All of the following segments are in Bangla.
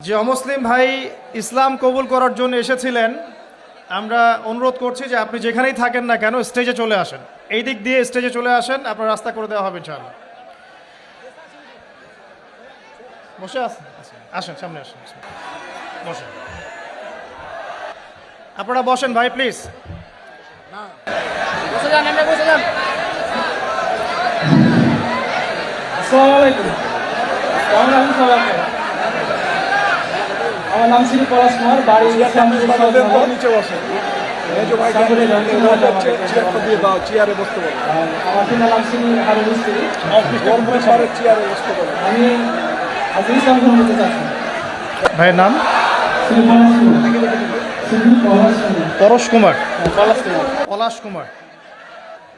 যে অমুসলিম ভাই ইসলাম কবুল করার জন্য এসেছিলেন, আমরা অনুরোধ করছি যে আপনি যেখানেই থাকেন না কেন স্টেজে চলে আসেন। এই দিক দিয়ে স্টেজে চলে আসেন, আপনার রাস্তা করে দেওয়া হবে ইনশাআল্লাহ। বসে আসেন, আসেন সামনে আসেন, বসেন। আপনারা বসেন ভাই প্লিজ। বসে যান, এমনি বসে যান। আসসালামু আলাইকুম। কেমন আছেন সবাই? আমার নাম শ্রী পলাশ কুমার, বাড়ি নিচে বসে চেয়ারে বসতে বলে। আমার পিতার নাম শ্রী হারুন মিস্ত্রি। চেয়ারে বসতে বলে। আমি আজকে ইসলাম গ্রহণ করতে চাচ্ছি। ভাইয়ের নাম শ্রী পলাশ কুমার। শ্রী পলাশ কুমার। পরশ কুমার। পলাশ কুমার। পলাশ কুমার।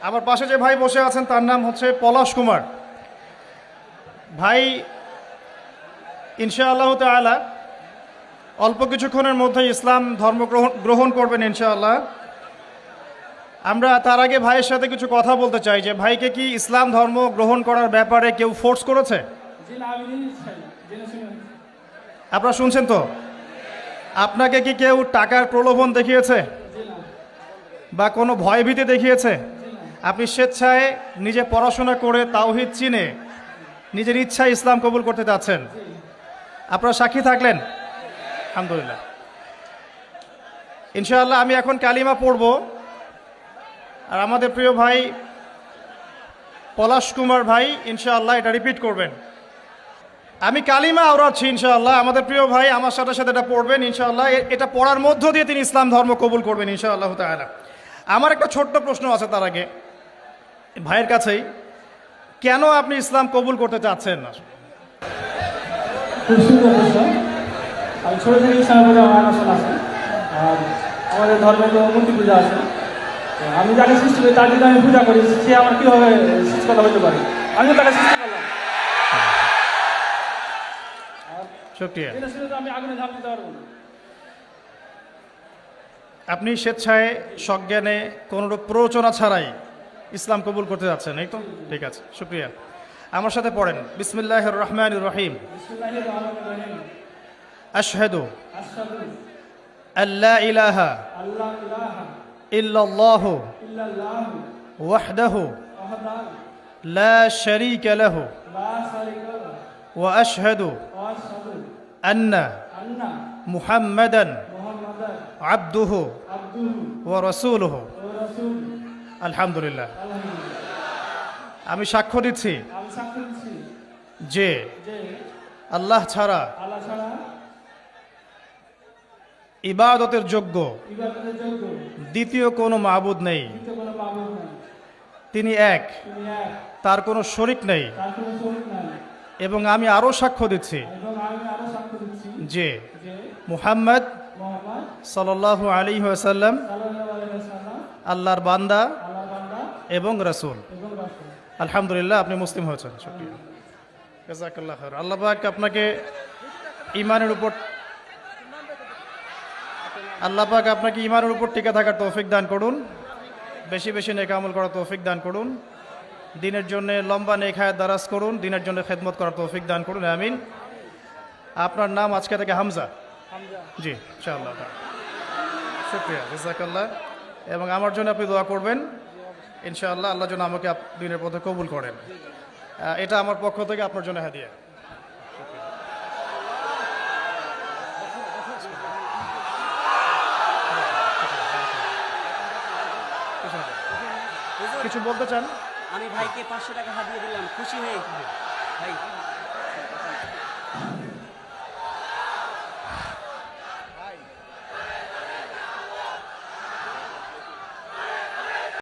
আমার পাশে যে ভাই বসে আছেন তার নাম হচ্ছে পলাশ কুমার। ভাই ইনশাআল্লাহ তাআলা অল্প কিছুক্ষণের মধ্যে ইসলাম ধর্ম গ্রহণ করবেন ইনশাআল্লাহ। আমরা তার আগে ভাইয়ের সাথে কিছু কথা বলতে চাই যে ভাইকে কি ইসলাম ধর্ম গ্রহণ করার ব্যাপারে কেউ ফোর্স করেছে? জি না, আমি নিজে চাই না, জেনে শুনে। আপনারা শুনছেন তো? আপনাকে কি কেউ টাকার প্রলোভন দেখিয়েছে জি না। বা কোনো ভয়ভীতি দেখিয়েছে? আপনি স্বেচ্ছায় নিজে পড়াশোনা করে তাওহীদ চিনে নিজের ইচ্ছায় ইসলাম কবুল করতে চাচ্ছেন। আপনারা সাক্ষী থাকলেন, আলহামদুলিল্লাহ। ইনশাআল্লাহ আমি এখন কালিমা পড়ব, আর আমাদের প্রিয় ভাই পলাশ কুমার ভাই ইনশাআল্লাহ এটা রিপিট করবেন। আমি কালিমা আওড়াচ্ছি ইনশাআল্লাহ, আমাদের প্রিয় ভাই আমার সাথে সাথে এটা পড়বেন ইনশাআল্লাহ। এটা পড়ার মধ্য দিয়ে তিনি ইসলাম ধর্ম কবুল করবেন ইনশাআল্লাহ তাআলা। আমার একটা ছোট্ট প্রশ্ন আছে তার আগে ভাইয়ের কাছেই, কেন আপনি ইসলাম কবুল করতে চাচ্ছেন না? খুব সুন্দর প্রশ্ন। আমি ছোটো থেকে ইসলামের প্রতি আমার আকর্ষণ আছে, আর আমাদের ধর্মে তো মূর্তি পূজা আছে। তো আমি যাকে সৃষ্টি করি তার যদি আমি পূজা করি, সে আমার কীভাবে সৃষ্টিকর্তা হতে পারে? আমিও তাকে সৃষ্টি করলাম, শুকরিয়া। জেনে শুনে তো আমি আগুনে ঝাঁপ দিতে পারবো না। আপনি স্বেচ্ছায় সজ্ঞানে কোনোরূপ প্ররোচনা ছাড়াই ইসলাম কবুল করতে যাচ্ছেন, এই তো? ঠিক আছে, শুকরিয়া। আমার সাথে পড়েন, বিসমিল্লাহির রহমানির রহিম। বিসমিল্লাহির রহমানির রহিম। আশহাদু আশহাদু আল্লা ইলাহা আল্লা ইলাহা ইল্লাল্লাহু ইল্লাল্লাহু ওয়াহদাহু ওয়াহদাহু লা শারীকা লাহু লা শারীকা লাহু ওয়া আশহাদু ওয়া আশহাদু আন্না আন্না মুহাম্মাদান মুহাম্মাদান আবদুহু আবদুহু ওয়া রাসূলুহু। ওয়া রাসূলুহু। আলহামদুলিল্লাহ। আলহামদুলিল্লাহ। আমি সাক্ষ্য দিচ্ছি আমি সাক্ষ্য দিচ্ছি যে যে আল্লাহ ছাড়া আল্লাহ ছাড়া ইবাদতের যোগ্য ইবাদতের যোগ্য দ্বিতীয় কোনো মাবুদ নেই। দ্বিতীয় কোনো মাবুদ নাই। তিনি এক, তিনি এক, তার কোনো শরিক নেই। তার কোনো শরীক নাই। এবং আমি আরও সাক্ষ্য দিচ্ছি এবং আমি আরো সাক্ষ্য দিচ্ছি যে যে মুহাম্মদ মুহাম্মদ সাল্লাল্লাহু আলাইহি ওয়াসাল্লাম সাল্লাল্লাহু আলাইহি ওয়াসাল্লাম আল্লাহর বান্দা আল্লাহর বান্দা এবং রাসূল। এবং রাসূল। আলহামদুলিল্লাহ, আপনি মুসলিম হয়েছেন, শুকরিয়া। জাযাকাল্লাহ খাইর। আল্লাহ পাক আপনাকে ঈমানের উপর টিকে থাকার তৌফিক দান করুন, বেশি বেশি নেক আমল করার তৌফিক দান করুন, দিনের জন্য লম্বা নেক হায়াত দারাজ করুন, দিনের জন্য খেদমত করার তৌফিক দান করুন, আমিন। আপনার নাম আজকে থেকে হামজা? জি, ইনশাআল্লাহ। শুকরিয়া, জাযাকাল্লাহ। এবং আমার জন্য আপনি দোয়া করবেন ইনশাআল্লাহ, আল্লাহ যেন আমাকে দিনের পথে কবুল করেন। এটা আমার পক্ষ থেকে আপনার জন্য হাদিয়া। কিছু বলতে চান? আমি ভাইকে 500 টাকা হাতিয়ে দিলাম, খুশি হয়ে ভাই।